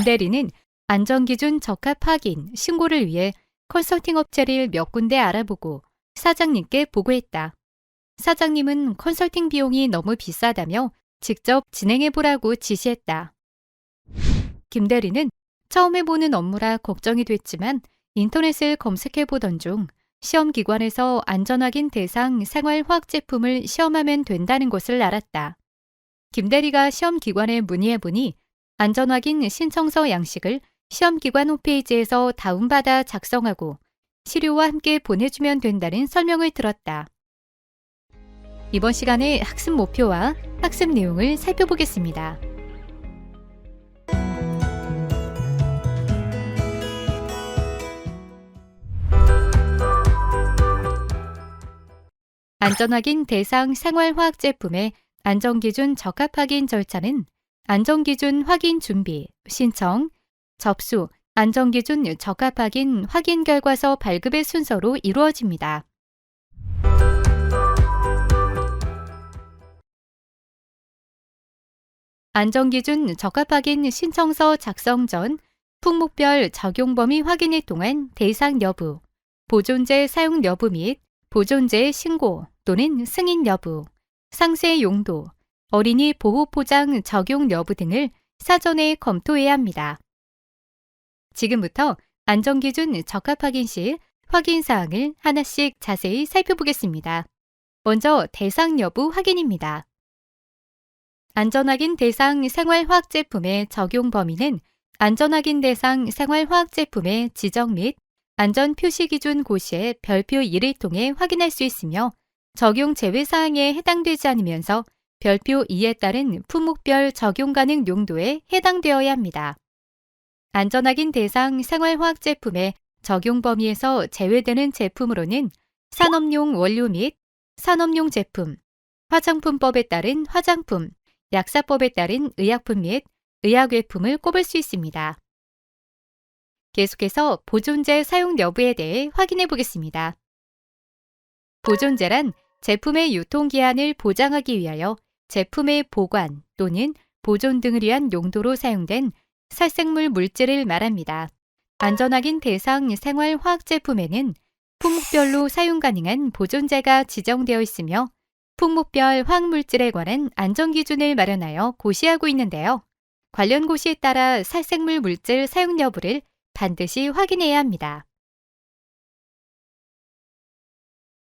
김대리는 안전기준 적합 확인, 신고를 위해 컨설팅 업체를 몇 군데 알아보고 사장님께 보고했다. 사장님은 컨설팅 비용이 너무 비싸다며 직접 진행해보라고 지시했다. 김대리는 처음 해보는 업무라 걱정이 됐지만 인터넷을 검색해보던 중 시험기관에서 안전확인 대상 생활화학 제품을 시험하면 된다는 것을 알았다. 김대리가 시험기관에 문의해보니 안전확인 신청서 양식을 시험기관 홈페이지에서 다운받아 작성하고 시료와 함께 보내주면 된다는 설명을 들었다. 이번 시간에 학습 목표와 학습 내용을 살펴보겠습니다. 안전확인 대상 생활화학 제품의 안전기준 적합 확인 절차는 안전기준 확인 준비, 신청, 접수, 안전기준 적합 확인 결과서 발급의 순서로 이루어집니다. 안전기준 적합 확인 신청서 작성 전 품목별 적용 범위 확인을 통한 대상 여부, 보존제 사용 여부 및 보존제 신고 또는 승인 여부, 상세 용도, 어린이 보호 포장 적용 여부 등을 사전에 검토해야 합니다. 지금부터 안전기준 적합 확인 시 확인 사항을 하나씩 자세히 살펴보겠습니다. 먼저 대상 여부 확인입니다. 안전확인 대상 생활화학 제품의 적용 범위는 안전확인 대상 생활화학 제품의 지정 및 안전 표시 기준 고시의 별표 1을 통해 확인할 수 있으며 적용 제외 사항에 해당되지 않으면서 별표 2에 따른 품목별 적용 가능 용도에 해당되어야 합니다. 안전확인 대상 생활화학 제품의 적용 범위에서 제외되는 제품으로는 산업용 원료 및 산업용 제품, 화장품법에 따른 화장품, 약사법에 따른 의약품 및 의약외품을 꼽을 수 있습니다. 계속해서 보존제 사용 여부에 대해 확인해 보겠습니다. 보존제란 제품의 유통기한을 보장하기 위하여 제품의 보관 또는 보존 등을 위한 용도로 사용된 살생물 물질을 말합니다. 안전확인 대상 생활화학 제품에는 품목별로 사용 가능한 보존제가 지정되어 있으며 품목별 화학물질에 관한 안전기준을 마련하여 고시하고 있는데요. 관련 고시에 따라 살생물 물질 사용 여부를 반드시 확인해야 합니다.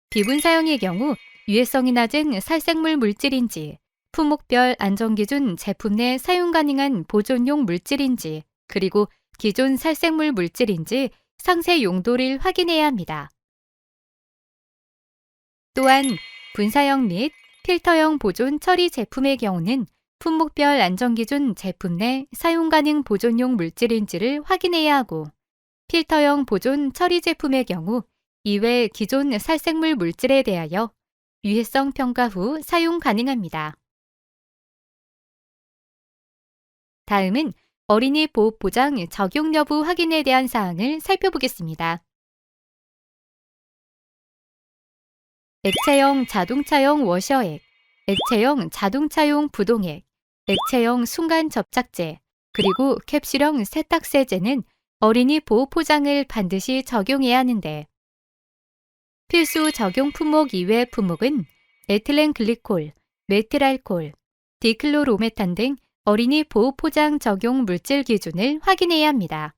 비분 사용의 경우 유해성이 낮은 살생물 물질인지, 품목별 안전기준 제품 내 사용 가능한 보존용 물질인지, 그리고 기존 살생물 물질인지 상세 용도를 확인해야 합니다. 또한 분사형 및 필터형 보존 처리 제품의 경우는 품목별 안전기준 제품 내 사용 가능 보존용 물질인지를 확인해야 하고 필터형 보존 처리 제품의 경우 이외 기존 살생물 물질에 대하여 유해성 평가 후 사용 가능합니다. 다음은 어린이 보호 포장 적용 여부 확인에 대한 사항을 살펴보겠습니다. 액체형 자동차용 워셔액, 액체형 자동차용 부동액, 액체형 순간 접착제, 그리고 캡슐형 세탁세제는 어린이 보호 포장을 반드시 적용해야 하는데 필수 적용 품목 이외 품목은 에틸렌 글리콜, 메틸알코올, 디클로로메탄 등 어린이 보호 포장 적용 물질 기준을 확인해야 합니다.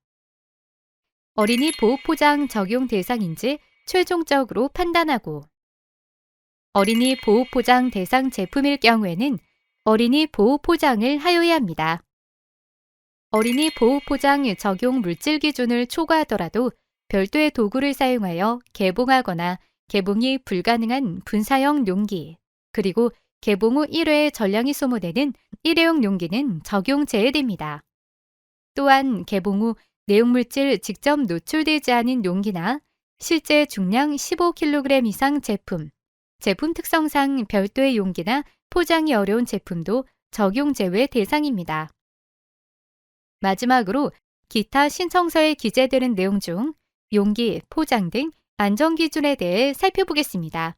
어린이 보호 포장 적용 대상인지 최종적으로 판단하고 어린이 보호 포장 대상 제품일 경우에는 어린이 보호 포장을 하여야 합니다. 어린이 보호 포장 적용 물질 기준을 초과하더라도 별도의 도구를 사용하여 개봉하거나 개봉이 불가능한 분사형 용기, 그리고 개봉 후 1회에 전량이 소모되는 일회용 용기는 적용 제외됩니다. 또한 개봉 후 내용물질 직접 노출되지 않은 용기나 실제 중량 15kg 이상 제품 특성상 별도의 용기나 포장이 어려운 제품도 적용 제외 대상입니다. 마지막으로 기타 신청서에 기재되는 내용 중 용기, 포장 등 안전기준에 대해 살펴보겠습니다.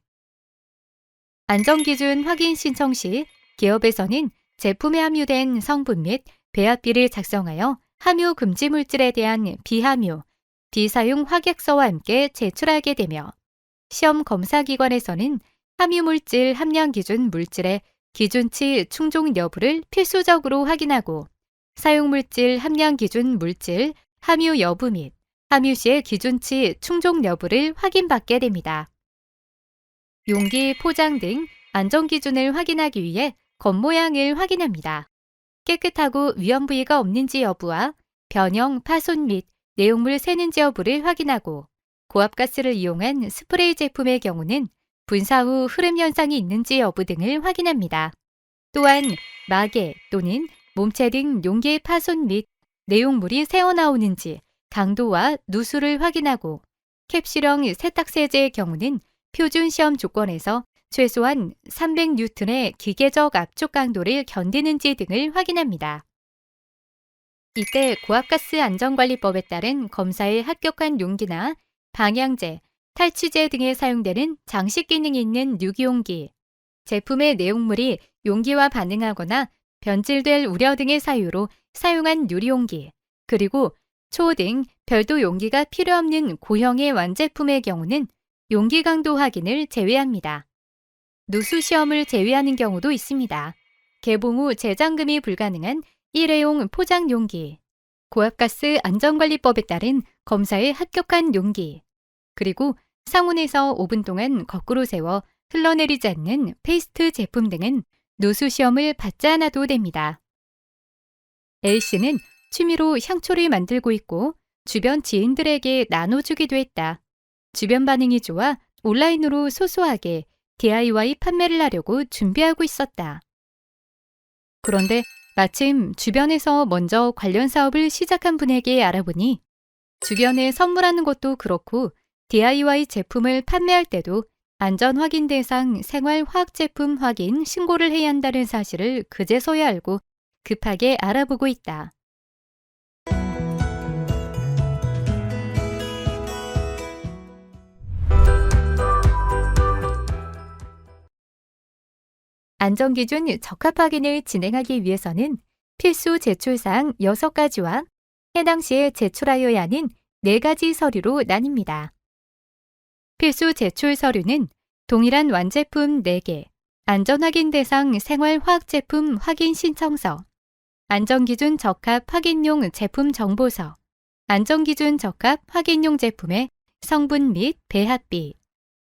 안전기준 확인 신청 시 기업에서는 제품에 함유된 성분 및 배합비를 작성하여 함유 금지 물질에 대한 비함유, 비사용 확약서와 함께 제출하게 되며 시험 검사 기관에서는 함유 물질 함량 기준 물질의 기준치 충족 여부를 필수적으로 확인하고 사용 물질 함량 기준 물질 함유 여부 및 함유 시의 기준치 충족 여부를 확인받게 됩니다. 용기, 포장 등 안전 기준을 확인하기 위해 겉모양을 확인합니다. 깨끗하고 위험 부위가 없는지 여부와 변형, 파손 및 내용물 새는지 여부를 확인하고 고압가스를 이용한 스프레이 제품의 경우는 분사 후 흐름 현상이 있는지 여부 등을 확인합니다. 또한 마개 또는 몸체 등 용기의 파손 및 내용물이 새어나오는지 강도와 누수를 확인하고 캡슐형 세탁세제의 경우는 표준 시험 조건에서 최소한 300N의 기계적 압축 강도를 견디는지 등을 확인합니다. 이때 고압가스 안전관리법에 따른 검사에 합격한 용기나 방향제, 탈취제 등에 사용되는 장식 기능이 있는 유기용기, 제품의 내용물이 용기와 반응하거나 변질될 우려 등의 사유로 사용한 유리용기, 그리고 초 등 별도 용기가 필요 없는 고형의 완제품의 경우는 용기 강도 확인을 제외합니다. 누수 시험을 제외하는 경우도 있습니다. 개봉 후 재잠금이 불가능한 일회용 포장 용기, 고압가스 안전관리법에 따른 검사에 합격한 용기, 그리고 상온에서 5분 동안 거꾸로 세워 흘러내리지 않는 페이스트 제품 등은 누수 시험을 받지 않아도 됩니다. A씨는 취미로 향초를 만들고 있고 주변 지인들에게 나눠주기도 했다. 주변 반응이 좋아 온라인으로 소소하게 DIY 판매를 하려고 준비하고 있었다. 그런데 마침 주변에서 먼저 관련 사업을 시작한 분에게 알아보니 주변에 선물하는 것도 그렇고 DIY 제품을 판매할 때도 안전 확인 대상 생활화학 제품 확인 신고를 해야 한다는 사실을 그제서야 알고 급하게 알아보고 있다. 안전기준 적합 확인을 진행하기 위해서는 필수 제출사항 6가지와 해당 시에 제출하여야 하는 4가지 서류로 나뉩니다. 필수 제출 서류는 동일한 완제품 4개, 안전확인 대상 생활화학제품 확인 신청서, 안전기준 적합 확인용 제품 정보서, 안전기준 적합 확인용 제품의 성분 및 배합비,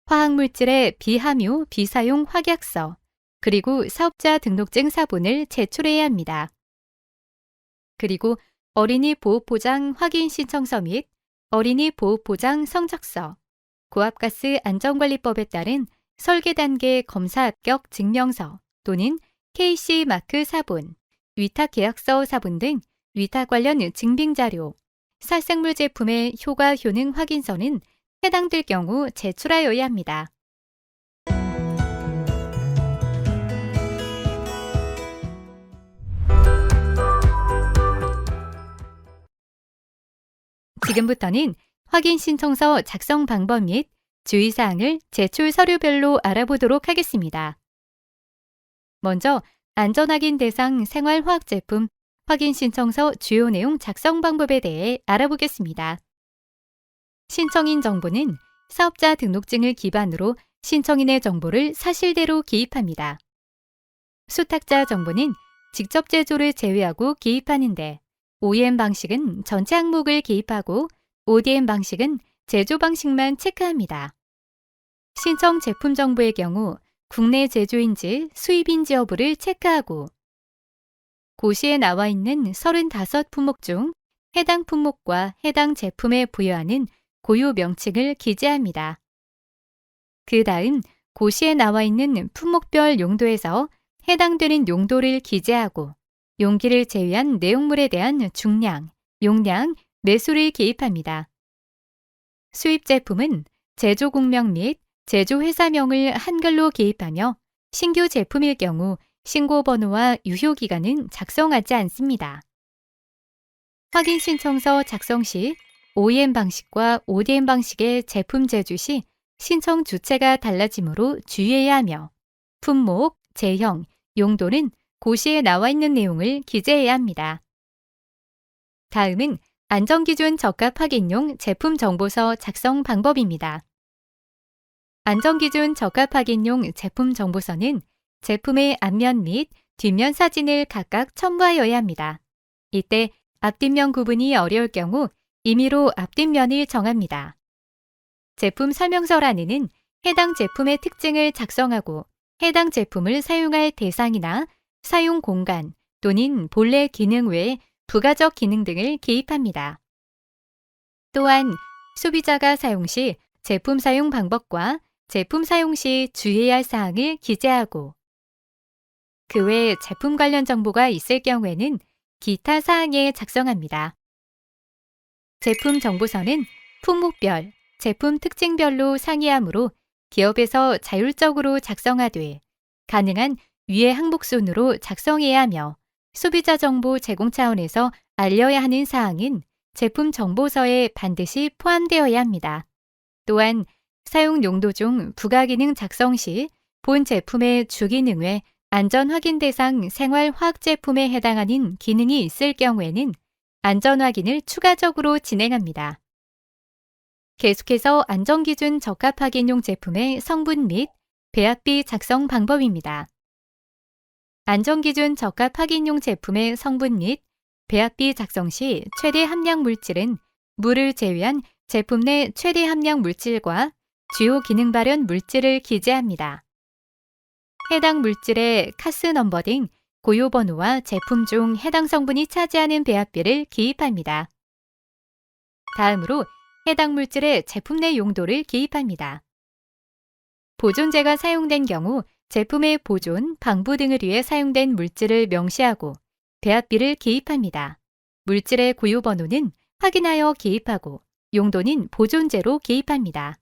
화학물질의 비함유 비사용 확약서, 그리고 사업자 등록증 사본을 제출해야 합니다. 그리고 어린이 보호포장 확인 신청서 및 어린이 보호포장 성적서, 고압가스 안전관리법에 따른 설계 단계 검사 합격 증명서 또는 KC 마크 사본, 위탁 계약서 사본 등 위탁 관련 증빙자료, 살생물 제품의 효과 효능 확인서는 해당될 경우 제출하여야 합니다. 지금부터는 확인 신청서 작성 방법 및 주의사항을 제출 서류별로 알아보도록 하겠습니다. 먼저 안전확인 대상 생활화학제품 확인 신청서 주요 내용 작성 방법에 대해 알아보겠습니다. 신청인 정보는 사업자 등록증을 기반으로 신청인의 정보를 사실대로 기입합니다. 수탁자 정보는 직접 제조를 제외하고 기입하는데 OEM 방식은 전체 항목을 기입하고 ODM 방식은 제조 방식만 체크합니다. 신청 제품 정보의 경우 국내 제조인지 수입인지 여부를 체크하고 고시에 나와 있는 35품목 중 해당 품목과 해당 제품에 부여하는 고유 명칭을 기재합니다. 그 다음 고시에 나와 있는 품목별 용도에서 해당되는 용도를 기재하고 용기를 제외한 내용물에 대한 중량, 용량, 매수를 기입합니다. 수입 제품은 제조국명 및 제조회사명을 한글로 기입하며 신규 제품일 경우 신고번호와 유효기간은 작성하지 않습니다. 확인 신청서 작성 시 OEM 방식과 ODM 방식의 제품 제조 시 신청 주체가 달라지므로 주의해야 하며 품목, 제형, 용도는 고시에 나와 있는 내용을 기재해야 합니다. 다음은 안전기준 적합 확인용 제품 정보서 작성 방법입니다. 안전기준 적합 확인용 제품 정보서는 제품의 앞면 및 뒷면 사진을 각각 첨부하여야 합니다. 이때 앞뒷면 구분이 어려울 경우 임의로 앞뒷면을 정합니다. 제품 설명서란에는 해당 제품의 특징을 작성하고 해당 제품을 사용할 대상이나 사용 공간 또는 본래 기능 외에 부가적 기능 등을 기입합니다. 또한 소비자가 사용 시 제품 사용 방법과 제품 사용 시 주의해야 할 사항을 기재하고 그 외 제품 관련 정보가 있을 경우에는 기타 사항에 작성합니다. 제품 정보서는 품목별, 제품 특징별로 상이하므로 기업에서 자율적으로 작성하되 가능한 위의 항목순으로 작성해야 하며 소비자 정보 제공 차원에서 알려야 하는 사항은 제품 정보서에 반드시 포함되어야 합니다. 또한 사용 용도 중 부가기능 작성 시 본 제품의 주기능 외 안전 확인 대상 생활화학 제품에 해당하는 기능이 있을 경우에는 안전 확인을 추가적으로 진행합니다. 계속해서 안전기준 적합 확인용 제품의 성분 및 배합비 작성 방법입니다. 안전기준 적합 확인용 제품의 성분 및 배합비 작성 시 최대 함량 물질은 물을 제외한 제품 내 최대 함량 물질과 주요 기능 발현 물질을 기재합니다. 해당 물질의 카스 넘버 등 고유 번호와 제품 중 해당 성분이 차지하는 배합비를 기입합니다. 다음으로 해당 물질의 제품 내 용도를 기입합니다. 보존제가 사용된 경우 제품의 보존, 방부 등을 위해 사용된 물질을 명시하고 배합비를 기입합니다. 물질의 고유 번호는 확인하여 기입하고 용도는 보존제로 기입합니다.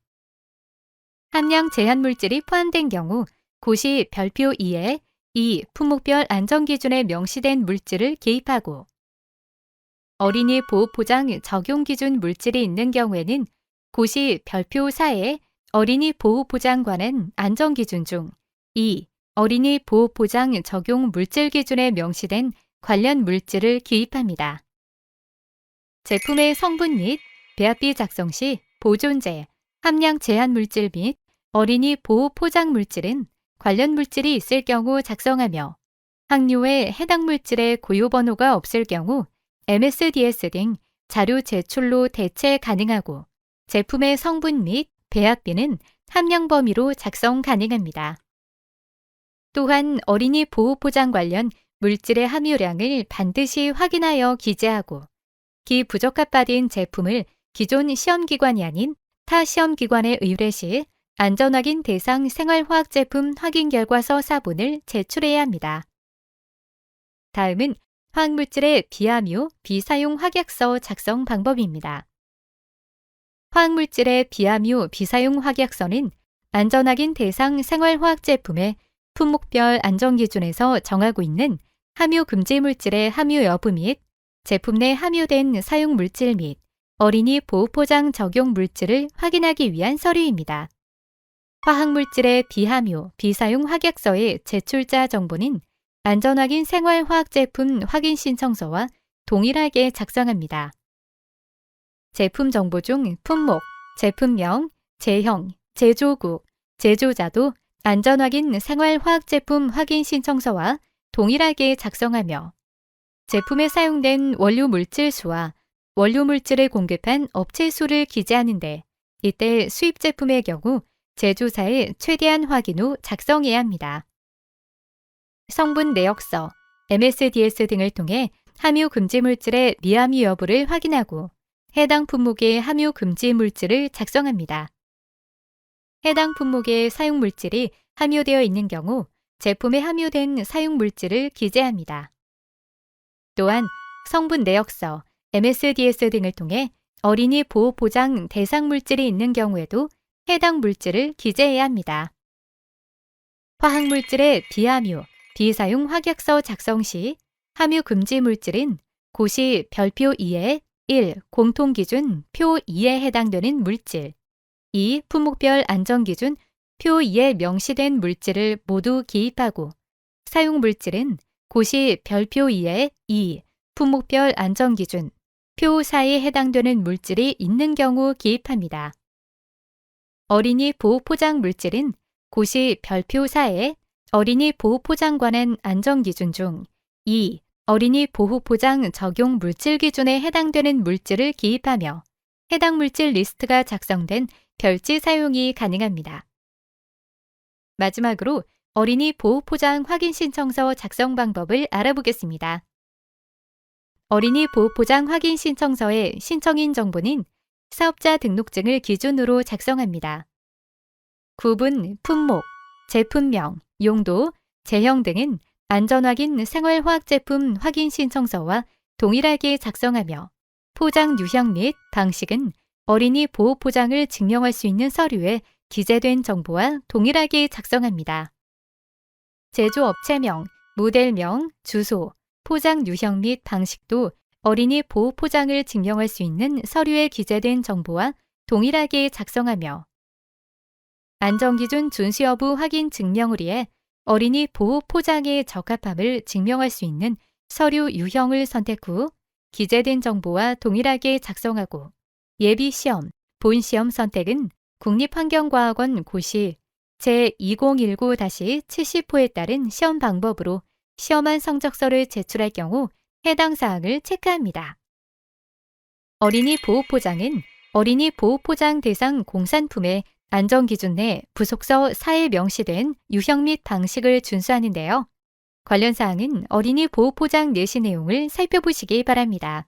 함량 제한 물질이 포함된 경우 고시 별표 2에 이 품목별 안전기준에 명시된 물질을 기입하고 어린이 보호포장 적용 기준 물질이 있는 경우에는 고시 별표 4에 어린이 보호포장 관한 안전기준 중 이 어린이 보호포장 적용 물질 기준에 명시된 관련 물질을 기입합니다. 제품의 성분 및 배합비 작성 시 보존제, 함량 제한 물질 및 어린이 보호 포장 물질은 관련 물질이 있을 경우 작성하며 항료에 해당 물질의 고유 번호가 없을 경우 MSDS 등 자료 제출로 대체 가능하고 제품의 성분 및 배합비는 함량 범위로 작성 가능합니다. 또한 어린이 보호 포장 관련 물질의 함유량을 반드시 확인하여 기재하고 기부적합받은 제품을 기존 시험기관이 아닌 타 시험기관에 의뢰 시 안전확인 대상 생활화학 제품 확인 결과서 사본을 제출해야 합니다. 다음은 화학물질의 비함유, 비사용 확약서 작성 방법입니다. 화학물질의 비함유, 비사용 확약서는 안전확인 대상 생활화학 제품의 품목별 안전기준에서 정하고 있는 함유 금지 물질의 함유 여부 및 제품 내 함유된 사용 물질 및 어린이 보호포장 적용 물질을 확인하기 위한 서류입니다. 화학물질의 비함유, 비사용 확약서의 제출자 정보는 안전확인 생활화학제품 확인 신청서와 동일하게 작성합니다. 제품 정보 중 품목, 제품명, 제형, 제조국, 제조자도 안전확인 생활화학제품 확인 신청서와 동일하게 작성하며 제품에 사용된 원료 물질 수와 원료 물질을 공급한 업체 수를 기재하는데 이때 수입 제품의 경우 제조사의 최대한 확인 후 작성해야 합니다. 성분 내역서, MSDS 등을 통해 함유 금지 물질의 미함유 여부를 확인하고 해당 품목의 함유 금지 물질을 작성합니다. 해당 품목의 사용 물질이 함유되어 있는 경우 제품에 함유된 사용 물질을 기재합니다. 또한 성분 내역서, MSDS 등을 통해 어린이 보호 보장 대상 물질이 있는 경우에도 해당 물질을 기재해야 합니다. 화학물질의 비함유, 비사용 확약서 작성 시 함유 금지 물질은 고시 별표 2에 1. 공통기준 표 2에 해당되는 물질 2. 품목별 안전기준 표 2에 명시된 물질을 모두 기입하고 사용 물질은 고시 별표 2에 2. 품목별 안전기준 표4에 해당되는 물질이 있는 경우 기입합니다. 어린이 보호 포장 물질은 고시 별표 4에 어린이 보호 포장 관한 안전기준 중 2. 어린이 보호 포장 적용 물질 기준에 해당되는 물질을 기입하며 해당 물질 리스트가 작성된 별지 사용이 가능합니다. 마지막으로 어린이 보호 포장 확인 신청서 작성 방법을 알아보겠습니다. 어린이 보호 포장 확인 신청서의 신청인 정보는 사업자 등록증을 기준으로 작성합니다. 구분, 품목, 제품명, 용도, 제형 등은 안전확인 생활화학제품 확인 신청서와 동일하게 작성하며 포장 유형 및 방식은 어린이 보호 포장을 증명할 수 있는 서류에 기재된 정보와 동일하게 작성합니다. 제조업체명, 모델명, 주소, 포장 유형 및 방식도 어린이 보호 포장을 증명할 수 있는 서류에 기재된 정보와 동일하게 작성하며 안전기준 준수 여부 확인 증명을 위해 어린이 보호 포장의 적합함을 증명할 수 있는 서류 유형을 선택 후 기재된 정보와 동일하게 작성하고 예비시험, 본시험 선택은 국립환경과학원 고시 제2019-70호에 따른 시험 방법으로 시험안 성적서를 제출할 경우 해당 사항을 체크합니다. 어린이 보호 포장은 어린이 보호 포장 대상 공산품의 안전기준 내 부속서 4에 명시된 유형 및 방식을 준수하는데요. 관련 사항은 어린이 보호 포장 내시 내용을 살펴보시기 바랍니다.